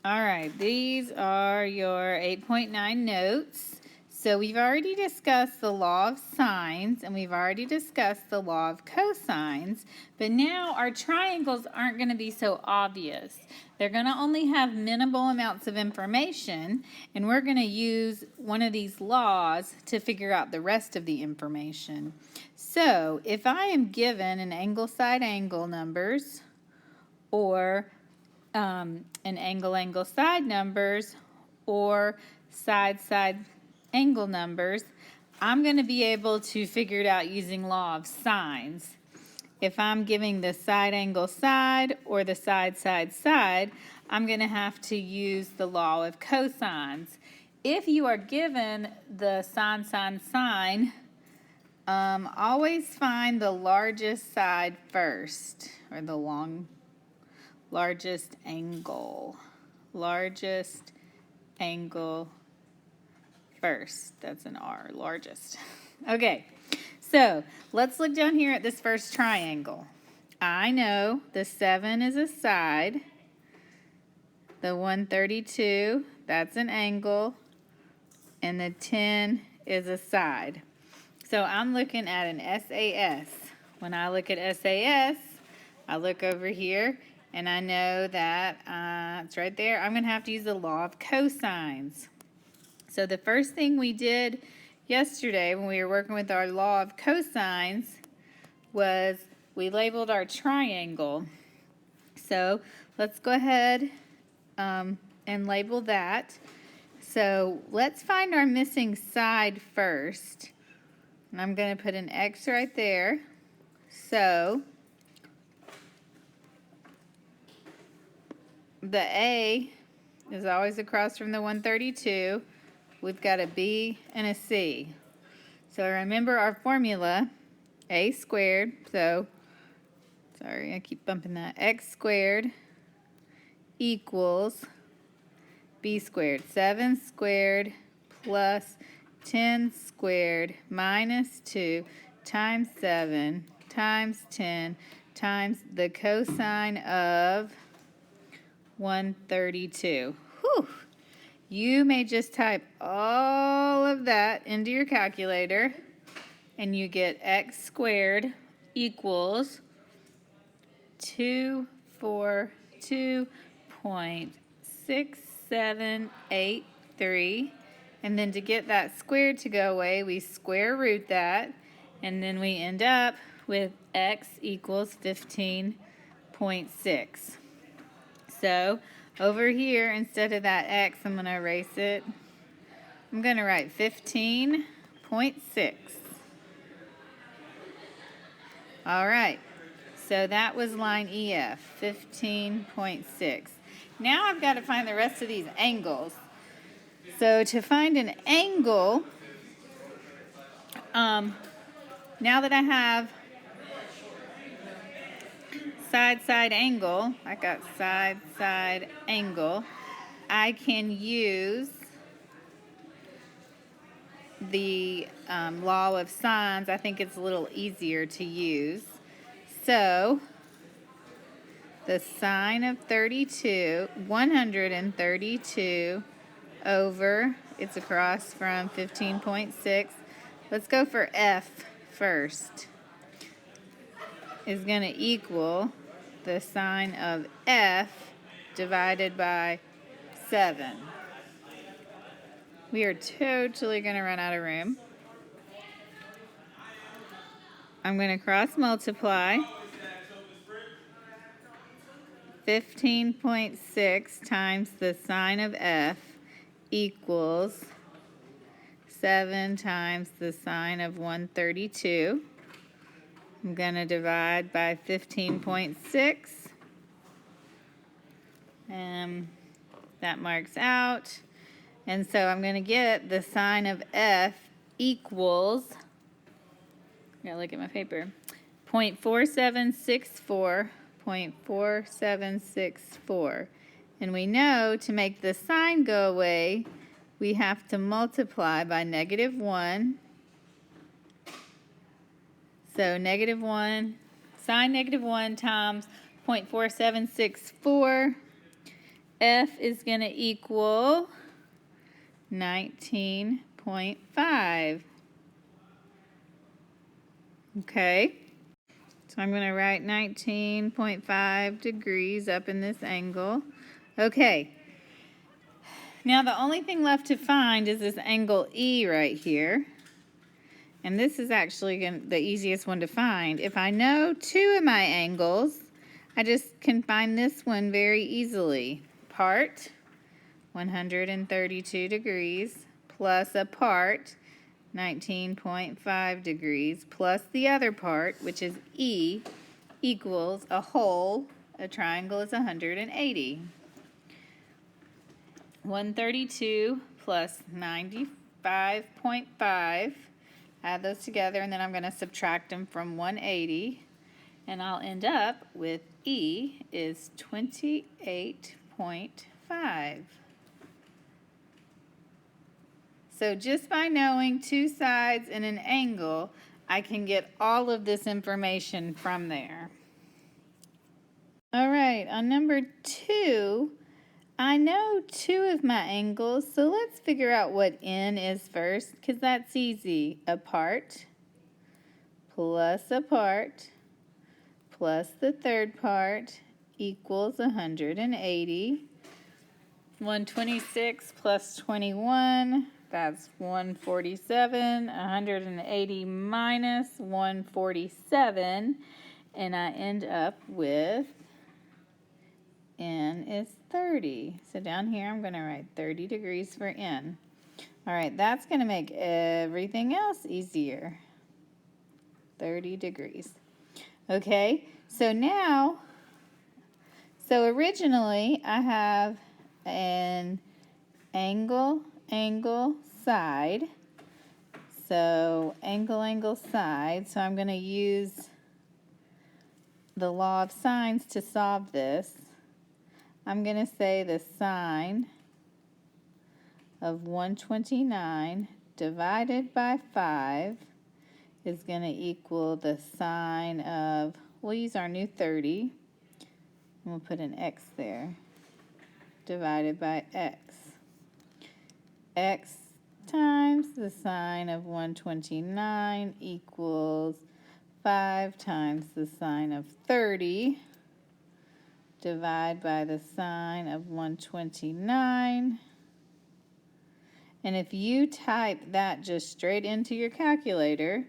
All right, these are your 8.9 notes. So we've already discussed the law of sines and we've already discussed the law of cosines, but now our triangles aren't going to be so obvious. They're going to only have minimal amounts of information, and we're going to use one of these laws to figure out the rest of the information. So if I am given an angle side angle numbers or an angle side numbers or side angle numbers, I'm going to be able to figure it out using law of sines. If I'm giving the side angle side or the side side, I'm going to have to use the law of cosines. If you are given the sine, always find the largest side first, or the largest angle first. That's an R, largest. Okay, so let's look down here at this first triangle. I know the 7 is a side, the 132, that's an angle, and the 10 is a side. So I'm looking at an SAS. When I look at SAS, I look over here, and I know that it's right there. I'm going to have to use the law of cosines. So the first thing we did yesterday when we were working with our law of cosines was we labeled our triangle. So let's go ahead and label that. So let's find our missing side first. And I'm going to put an X right there. So the A is always across from the 132. We've got a B and a C. So remember our formula, A squared, so, sorry, I keep bumping that, X squared equals B squared. 7 squared plus 10 squared minus 2 times 7 times 10 times the cosine of 132. Whew. You may just type all of that into your calculator and you get x squared equals 242.6783. And then to get that squared to go away, we square root that, and then we end up with x equals 15.6. So over here, instead of that x, I'm going to erase it. I'm going to write 15.6. All right, so that was line EF, 15.6. Now I've got to find the rest of these angles. So to find an angle, now that I have side angle, I got side angle, I can use the law of sines. I think it's a little easier to use. So the sine of 132 over, it's across from 15.6. Let's go for F first. Is going to equal the sine of F divided by 7. We are totally going to run out of room. I'm going to cross multiply. 15.6 times the sine of F equals 7 times the sine of 132. I'm going to divide by 15.6. That marks out. And so I'm going to get the sine of F equals, I gotta look at my paper, 0.4764. And we know to make the sine go away, we have to multiply by -1. So sine -1 times 0.4764 F is going to equal 19.5. Okay, so I'm going to write 19.5 degrees up in this angle. Okay, now the only thing left to find is this angle E right here. And this is actually the easiest one to find. If I know two of my angles, I just can find this one very easily. Part, 132 degrees, plus a part, 19.5 degrees, plus the other part, which is E, equals a whole. A triangle is 180. 132 plus 95.5. Add those together, and then I'm going to subtract them from 180, and I'll end up with E is 28.5. So just by knowing two sides and an angle, I can get all of this information from there. All right, on number 2, I know two of my angles, so let's figure out what N is first, because that's easy. A part plus a part plus the third part equals 180. 126 plus 21, that's 147. 180 minus 147, and I end up with N is 30. So down here I'm going to write 30 degrees for N. All right, that's going to make everything else easier. 30 degrees. Okay, so now, originally I have an angle, side. So angle, side. So I'm going to use the law of sines to solve this. I'm going to say the sine of 129 divided by 5 is going to equal the sine of, we'll use our new 30, and we'll put an x there, divided by x. X times the sine of 129 equals 5 times the sine of 30. Divide by the sine of 129. And if you type that just straight into your calculator,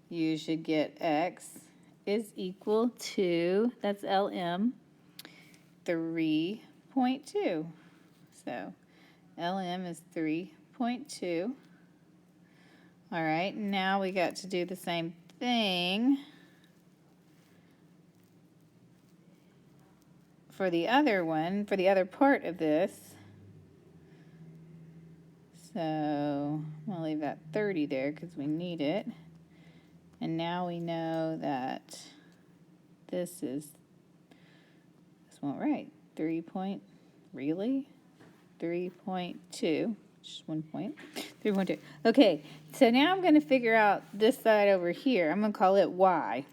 you should get x is equal to, that's LM, 3.2. So LM is 3.2. All right, now we got to do the same thing for the other one, for the other part of this. So I'm going to leave that 30 there because we need it. And now we know that this won't right. 3.2, just 1 point, 3.2. Okay, so now I'm going to figure out this side over here. I'm going to call it Y.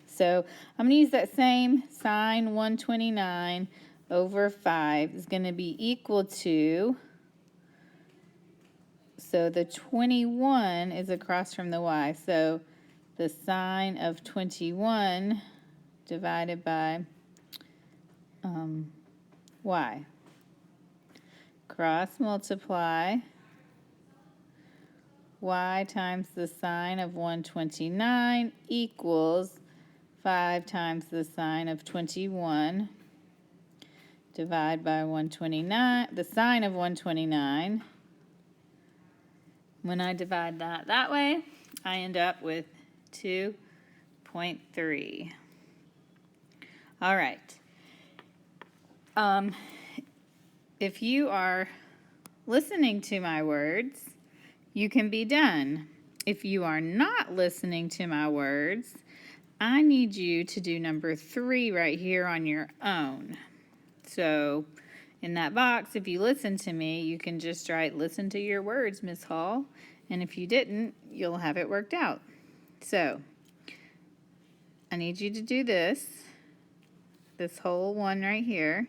So I'm going to use that same sine 129 over 5 is going to be equal to, so the 21 is across from the Y. So the sine of 21 divided by Y. Cross multiply Y times the sine of 129 equals 5 times the sine of 21. Divide by 129, the sine of 129. When I divide that way, I end up with 2.3. All right. If you are listening to my words, you can be done. If you are not listening to my words, I need you to do number 3 right here on your own. So in that box, if you listen to me, you can just write, listen to your words, Miss Hall. And if you didn't, you'll have it worked out. So I need you to do this whole one right here.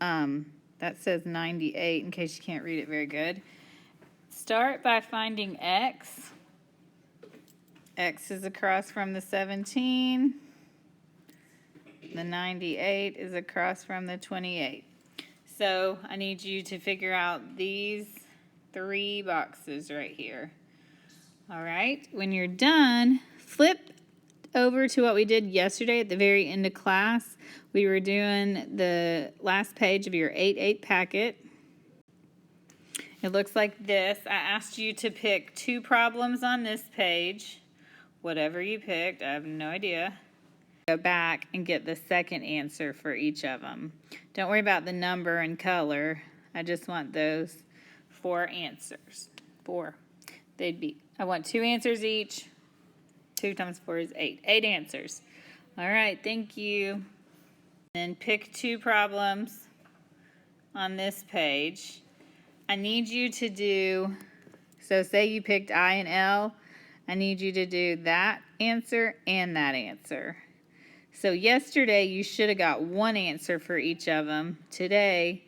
that says 98 in case you can't read it very good. Start by finding x. X is across from the 17. The 98 is across from the 28. So I need you to figure out these 3 boxes right here. All right, when you're done, flip over to what we did yesterday at the very end of class. We were doing the last page of your 8-8 packet. It looks like this. I asked you to pick 2 problems on this page. Whatever you picked, I have no idea. Go back and get the second answer for each of them. Don't worry about the number and color. I just want those 4 answers. 4. I want 2 answers each. 2 times 4 is 8. 8 answers. All right, thank you. Then pick 2 problems on this page. I need you to do, so say you picked I and L, I need you to do that answer and that answer. So yesterday you should have got 1 answer for each of them. Today